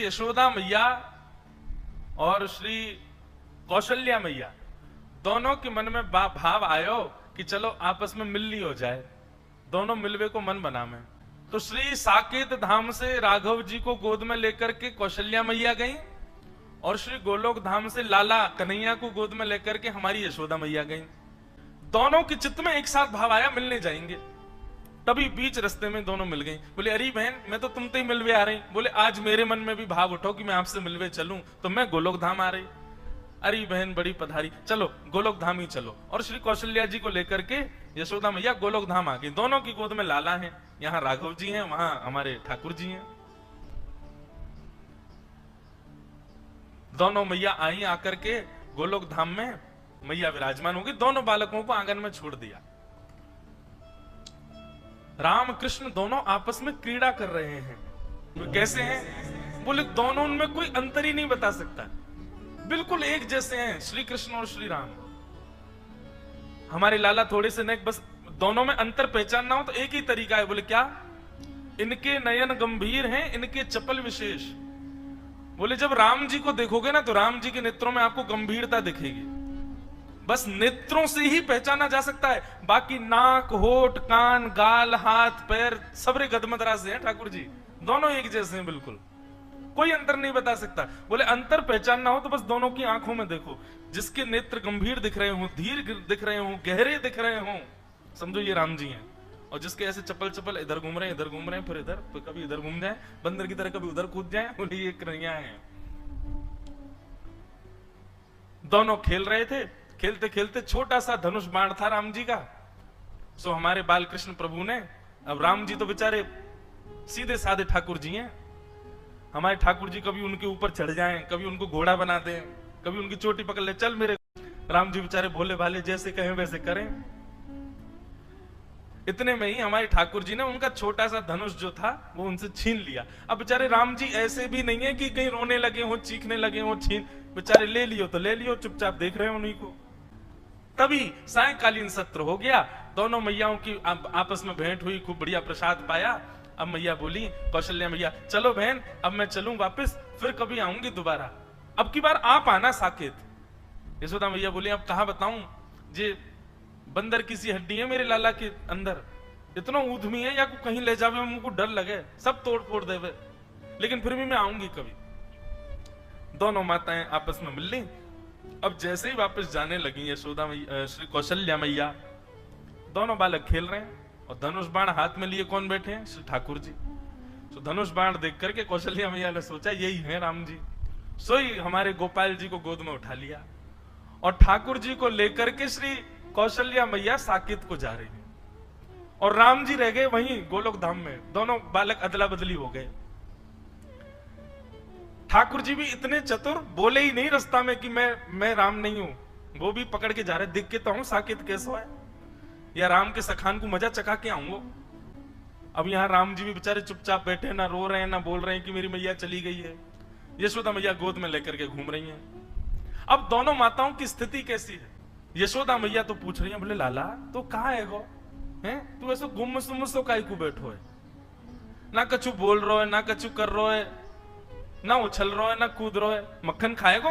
श्री यशोदा मैया और श्री कौशल्या मैया दोनों के मन में भाव आयो कि चलो आपस में मिलनी हो जाए, दोनों मिलवे को मन बना में। तो श्री साकेत धाम से राघव जी को गोद में लेकर के कौशल्या मैया गई और श्री गोलोक धाम से लाला कन्हैया को गोद में लेकर के हमारी यशोदा मैया गई। दोनों के चित्त में एक साथ भाव आया मिलने जाएंगे। तभी बीच रास्ते में दोनों मिल गई। बोले अरे बहन मैं तो तुमसे ही मिलवे आ रही। बोले आज मेरे मन में भी भाव उठो कि मैं आपसे मिलवे चलूं, तो मैं गोलोक धाम आ रही। अरे बहन बड़ी पधारी, चलो गोलोक धाम ही चलो। और श्री कौशल्या जी को लेकर के यशोदा मैया गोलोक धाम आ गई। दोनों की गोद में लाला है, यहाँ राघव जी हैं, वहां हमारे ठाकुर जी हैं। दोनों मैया आई, आकर के गोलोक धाम में मैया विराजमान होगी। दोनों बालकों को आंगन में छोड़ दिया। राम कृष्ण दोनों आपस में क्रीड़ा कर रहे हैं। कैसे हैं? बोले दोनों उनमें कोई अंतर ही नहीं बता सकता, बिल्कुल एक जैसे हैं श्री कृष्ण और श्री राम। हमारे लाला थोड़े से नेक, बस दोनों में अंतर पहचानना हो तो एक ही तरीका है। बोले क्या? इनके नयन गंभीर हैं, इनके चपल विशेष। बोले जब राम जी को देखोगे ना तो राम जी के नेत्रों में आपको गंभीरता दिखेगी। बस नेत्रों से ही पहचाना जा सकता है, बाकी नाक, होठ, कान, गाल, हाथ, पैर सबरे गदमदरा से हैं ठाकुर जी। दोनों एक जैसे हैं, बिल्कुल कोई अंतर नहीं बता सकता। बोले अंतर पहचानना हो तो बस दोनों की आंखों में देखो। जिसके नेत्र गंभीर दिख रहे हो, धीर दिख रहे हो, गहरे दिख रहे हो, समझो ये राम जी हैं। और जिसके ऐसे चपल चपल इधर घूम रहे हैं, इधर घूम रहे हैं, फिर इधर, फिर कभी इधर घूम जाए बंदर की तरह, कभी उधर कूद जाए, बोले ये कन्हैया हैं। दोनों खेल रहे थे। खेलते खेलते छोटा सा धनुष बाण था राम जी का। सो हमारे बाल कृष्ण प्रभु ने, अब राम जी तो बेचारे सीधे साधे ठाकुर जी हैं, हमारे ठाकुर जी कभी उनके ऊपर चढ़ जाएं, कभी उनको घोड़ा बना दें, कभी उनकी चोटी पकड़ ले, चल मेरे। राम जी बेचारे भोले भाले, जैसे कहें वैसे करें। इतने में ही हमारे ठाकुर जी ने उनका छोटा सा धनुष जो था वो उनसे छीन लिया। अब बेचारे राम जी ऐसे भी नहीं है कि कहीं रोने लगे हो, चीखने लगे हो, छीन, बेचारे ले लियो तो ले लियो, चुपचाप देख रहे हो उन्हीं को। तभी सायंकालीन सत्र हो गया। दोनों मैयाओं की आपस में भेंट हुई, खूब बढ़िया प्रसाद पाया। अब मैया बोली, कौशल्या मैया, चलो बहन अब मैं चलूं वापस, फिर कभी आऊंगी दोबारा, अब की बार आप आना साकेत। यशोदा मैया बोली, अब कहां बताऊं, जे बंदर की सी हड्डी है मेरे लाला के अंदर, इतना ऊधमी है, या को कहीं ले जावे मुझको डर लगे, सब तोड़ फोड़ देवे, लेकिन फिर भी मैं आऊंगी कभी। दोनों माताएं आपस में मिल ली। अब जैसे ही वापस जाने लगी यशोदा मैया, श्री कौशल्या मैया, दोनों बालक खेल रहे हैं और धनुष बाण हाथ में लिए कौन बैठे हैं? श्री ठाकुर जी। तो धनुष बाण देख करके कौशल्या मैया ने सोचा यही है राम जी। सोई हमारे गोपाल जी को गोद में उठा लिया और ठाकुर जी को लेकर के श्री कौशल्या मैया साकेत को जा रही है और राम जी रह गए वहीं गोलोक धाम में। दोनों बालक अदला बदली हो गए। ठाकुर जी भी इतने चतुर, बोले ही नहीं रास्ता में कि मैं राम नहीं हूं, वो भी पकड़ के जा रहे, दिख के तो हूं साकेत कैसो है, या राम के सखान को मजा चखा के आऊंगा। अब यहां राम जी भी बेचारे चुपचाप बैठे, ना रो रहे हैं ना बोल रहे हैं कि मेरी मैया चली गई है। यशोदा मैया गोद में लेकर के घूम रही हैं। अब दोनों माताओं की स्थिति कैसी है? यशोदा मैया तो पूछ रही है, बोले लाला तो कहां है गो, हैं तू ऐसे गुम सो काई को बैठो है, ना कछु बोल रो है, ना कछु कर रो है, ना उछल रो है, ना कूद रो है, मक्खन खाएगो?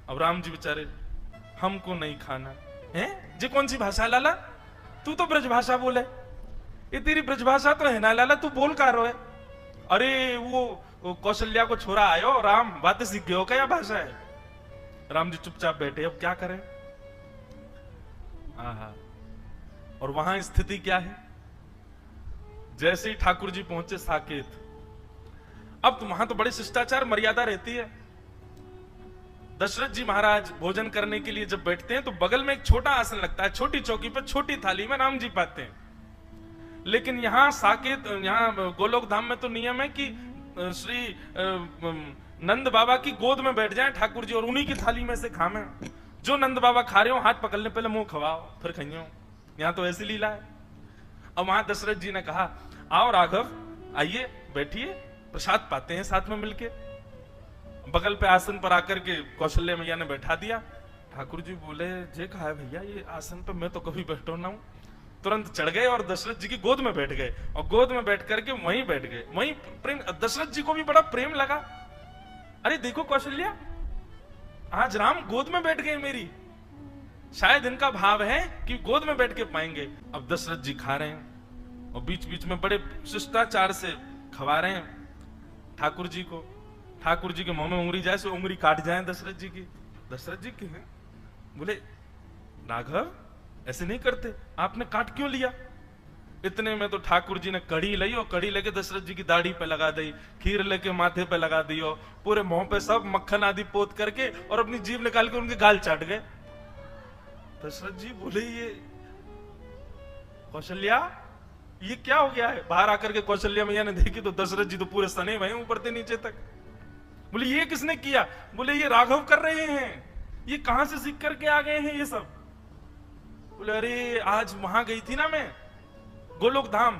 अब राम जी बेचारे, हमको नहीं खाना है। जी कौन सी भाषा लाला? तू तो ब्रज भाषा बोले, ये तेरी ब्रज भाषा तो है ना लाला, तू बोल का रो है? अरे वो कौशल्या को छोरा आयो राम, बातें सीख गए हो क्या भाषा है? राम जी चुपचाप बैठे, अब क्या करें। आहा, और वहां स्थिति क्या है? जैसे ही ठाकुर जी पहुंचे साकेत, अब तो वहां तो बड़े शिष्टाचार मर्यादा रहती है। दशरथ जी महाराज भोजन करने के लिए जब बैठते हैं तो बगल में एक छोटा आसन लगता है, छोटी चौकी पर छोटी थाली में राम जी पाते हैं। लेकिन यहाँ साकेत, यहाँ गोलोक धाम में तो नियम है कि श्री नंद बाबा की गोद में बैठ जाएं ठाकुर जी और उन्हीं की थाली में से खावे। जो नंद बाबा खा रहे हो हाथ पकड़ ले, पहले मुंह खवाओ फिर खाइयो। यहाँ तो ऐसी लीला है। अब वहां दशरथ जी ने कहा, आओ राघव आइए बैठिए, प्रसाद पाते हैं साथ में मिलके। बगल पे आसन पर आकर के कौशल्या मैया ने बैठा दिया। ठाकुर जी बोले, जे कहा है भैया ये आसन पे मैं तो कभी बैठो ना हूं, तुरंत चढ़ गए और दशरथ जी की गोद में बैठ गए, और गोद में बैठ करके वहीं बैठ गए। वहीं प्रेम, दशरथ जी को भी बड़ा प्रेम लगा। अरे देखो कौशल्या, आज राम गोद में बैठ गए मेरी, शायद इनका भाव है कि गोद में बैठ के पाएंगे। अब दशरथ जी खा रहे हैं और बीच बीच में बड़े शिष्टाचार से खवा रहे हैं ठाकुर जी को। ठाकुर जी के मुंह में उंगली जाए सो उंगली काट जाए दशरथ जी की। दशरथ जी की बोले राघव ऐसे नहीं करते, आपने काट क्यों लिया? इतने में तो ठाकुर जी ने कड़ी ली और कड़ी लेके दशरथ जी की दाढ़ी पे लगा दी, खीर लेके माथे पे लगा दी और पूरे मुंह पे सब मक्खन आदि पोत करके और अपनी जीभ निकाल के उनके गाल चाट गए। दशरथ जी बोले ये कौशल्या ये क्या हो गया है? बाहर आकर के कौशल्या मैया ने देखी तो दशरथ जी तो पूरे सने भये ऊपर से नीचे तक। बोले ये किसने किया? बोले ये राघव कर रहे हैं, ये कहां से सीख करके आ गए हैं ये सब? बोले अरे आज वहां गई थी ना मैं गोलोक धाम,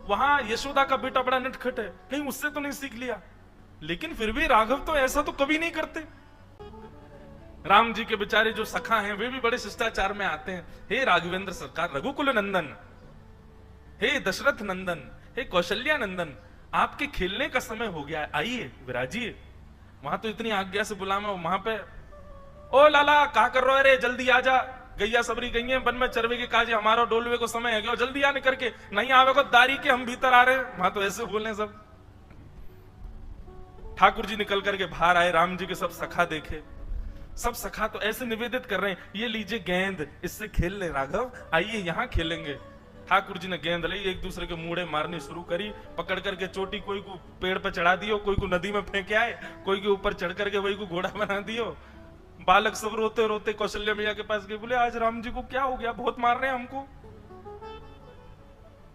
वहां यशोदा का बेटा बड़ा नटखट है, कहीं उससे तो नहीं सीख लिया? लेकिन फिर भी राघव तो ऐसा तो कभी नहीं करते। राम जी के बेचारे जो सखा हैं वे भी बड़े शिष्टाचार में आते हैं। हे राघवेंद्र सरकार, रघुकुल नंदन, हे दशरथ नंदन, हे कौशल्या नंदन, आपके खेलने का समय हो गया है, आइए विराजिए। वहां तो इतनी आज्ञा से बुला मैं वहां पे, ओ लाला क्या कर रहे हो? अरे जल्दी आ जा, गैया सबरी गई है वन में चरवे के काजे, हमारा डोलवे को समय है गया, जल्दी आने करके, नहीं आवे को दारी के हम भीतर आ रहे हैं। वहां तो ऐसे बोले सब। ठाकुर जी निकल करके बाहर आए, राम जी के सब सखा देखे, सब सखा तो ऐसे निवेदित कर रहे हैं, ये लीजिए गेंद, इससे खेल ले राघव, आइए यहां खेलेंगे। ठाकुर जी ने गेंद ली, एक दूसरे के मुड़े मारनी शुरू करी, पकड़ करके चोटी कोई को पेड़ पर चढ़ा दियो, कोई को नदी में फेंके आए, कोई के ऊपर चढ़ करके वही को घोड़ा बना दियो। बालक सब रोते रोते कौशल्या मैया के पास गए, बोले आज राम जी को क्या हो गया, बहुत मार रहे हैं हमको।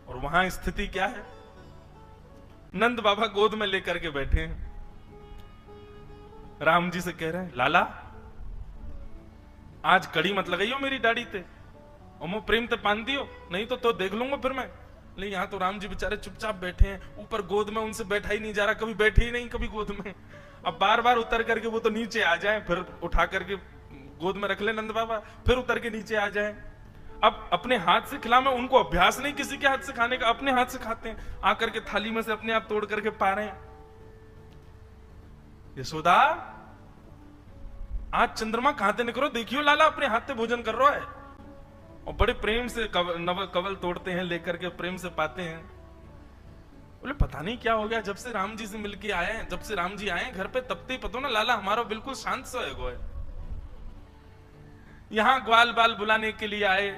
और वहां स्थिति क्या है, नंद बाबा गोद में लेकर के बैठे हैं, राम जी से कह रहे हैं लाला आज कड़ी मत लगाइयो मेरी दाढ़ी ते, और मैं प्रेम ते पान दियो, नहीं तो देख लूंगा फिर मैं। नहीं यहाँ तो राम जी बेचारे चुपचाप बैठे हैं, ऊपर गोद में उनसे बैठा ही नहीं जा रहा, कभी बैठे ही नहीं कभी गोद में। अब बार बार उतर करके वो तो नीचे आ जाए, फिर उठा करके गोद में रख ले नंद बाबा, फिर उतर के नीचे आ जाए। अब अपने हाथ से खिला, में उनको अभ्यास नहीं किसी के हाथ से खाने का, अपने हाथ से खाते हैं, आकर के थाली में से अपने आप तोड़ करके पा रहे हैं। यशोदा आज चंद्रमा कहां से निकलो, देखियो लाला अपने हाथ से भोजन कर रहा है, और बड़े प्रेम से कवल तोड़ते हैं, लेकर के प्रेम से पाते हैं। बोले पता नहीं क्या हो गया, जब से राम जी से मिलके आए हैं, जब से राम जी आए घर पे, तब ते पतो ना लाला हमारा बिल्कुल शांत सा है। यहां ग्वाल बाल बुलाने के लिए आए,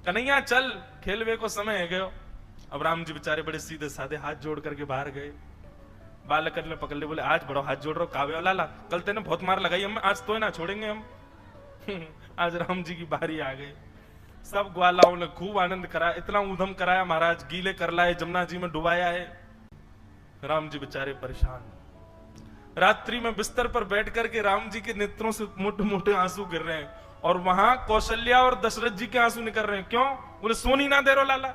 कन्हैया चल खेलवे को समय है गयो। अब राम जी बेचारे बड़े सीधे साधे हाथ जोड़ करके बाहर गए, बालक ने पकड़ ले, बोले आज बड़ा हाथ जोड़ रहा हूं, कावे लाला कल तेने बहुत मार लगाई, हम आज तो ना छोड़ेंगे हम। आज राम जी की बारी आ गई, सब ग्वालाओं ने खूब आनंद कराया, इतना ऊधम कराया महाराज, गीले कर लाए, जमुना जी में डुबाया है। राम जी बेचारे परेशान, रात्रि में बिस्तर पर बैठ करके राम जी के नेत्रों से मोटे मोटे आंसू गिर रहे हैं, और वहां कौशल्या और दशरथ जी के आंसू निकल रहे हैं। क्यों? बोले सोनी ना दे रो लाला।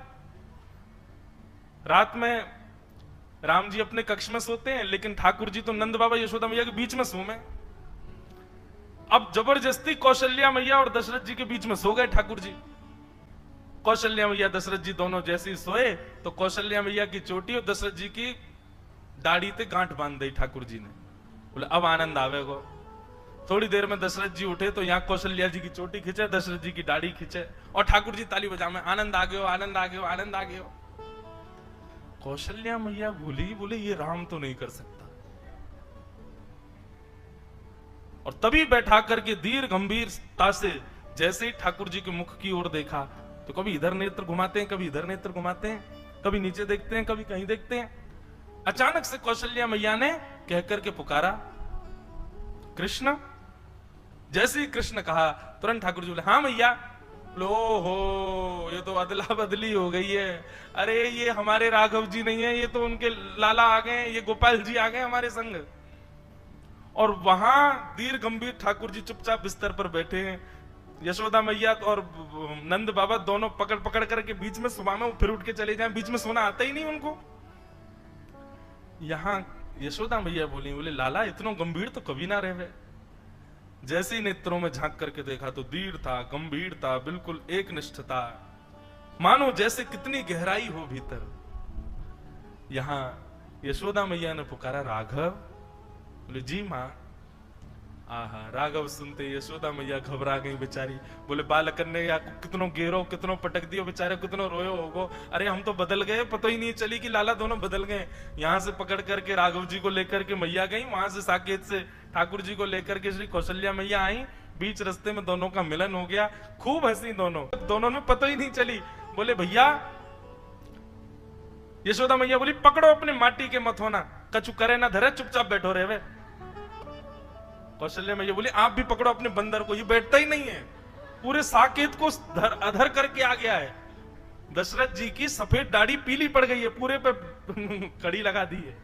रात में राम जी अपने कक्ष में सोते हैं, लेकिन ठाकुर जी तो नंद बाबा यशोदा मैया के बीच में सोए। अब जबरदस्ती कौशल्या मैया और दशरथ जी के बीच में सो गए ठाकुर जी। कौशल्या मैया दशरथ जी दोनों जैसे ही सोए तो कौशल्या मैया की चोटी और दशरथ जी की दाढ़ी ते गांठ बांध दी ठाकुर जी ने। बोले अब आनंद आवेगो। थोड़ी देर में दशरथ जी उठे तो यहाँ कौशल्या जी की चोटी खींचे, दशरथ जी की दाढ़ी खींचे, और ठाकुर जी ताली बजा में आनंद आ गयो, आनंद आ गयो, आनंद आ गयो। कौशल्या मैया भूली, बोले ये राम तो नहीं कर सकता। और तभी बैठा करके धीर गंभीरता से जैसे ही ठाकुर जी के मुख की ओर देखा तो कभी इधर नेत्र घुमाते हैं, कभी इधर नेत्र घुमाते हैं, कभी नीचे देखते हैं, कभी कहीं देखते हैं। अचानक से कौशल्या मैया ने कह करके पुकारा कृष्ण। जैसे ही कृष्ण कहा तुरंत ठाकुर जी बोले हाँ मैया। लो हो, ये तो अदला बदली हो गई है। अरे ये हमारे राघव जी नहीं है, ये तो उनके लाला आ गए, ये गोपाल जी आ गए हमारे संग। और वहां धीर गंभीर ठाकुर जी चुपचाप बिस्तर पर बैठे हैं, यशोदा मैया और नंद बाबा दोनों पकड़ पकड़ करके बीच में, सुबह में फिर उठ के चले जाएं, बीच में सोना आता ही नहीं उनको। यहां यशोदा मैया बोली, बोले लाला इतना गंभीर तो कभी ना रहे। जैसे ही नेत्रों में झांक करके देखा तो धीर था, गंभीर था, बिल्कुल एक निष्ठ था। मानो जैसे कितनी गहराई हो भीतर। यहां यशोदा मैया ने पुकारा राघव। बोले जी मां। आहा, राघव सुनते यशोदा मैया घबरा गई बेचारी। बोले बालकन ने या कितनो घेरो, कितनो पटक दियो, बेचारे कितनो रोयो होगो। अरे हम तो बदल गए, पता ही नहीं चली कि लाला दोनों बदल गए। यहां से पकड़ करके राघव जी को लेकर के मैया गई, वहां से साकेत से ठाकुर जी को लेकर के श्री कौशल्या मैया आई। बीच रास्ते में दोनों का मिलन हो गया, खूब हंसी दोनों में पता ही नहीं चली। बोले भैया, यशोदा मैया बोली पकड़ो अपने माटी के मथोना, कछु करे ना धरे, चुपचाप बैठो रहे वे। कौशल्या मैया बोली आप भी पकड़ो अपने बंदर को, ये बैठता ही नहीं है, पूरे साकेत को अधर करके आ गया है। दशरथ जी की सफेद दाढ़ी पीली पड़ गई है, पूरे पे कड़ी लगा दी है।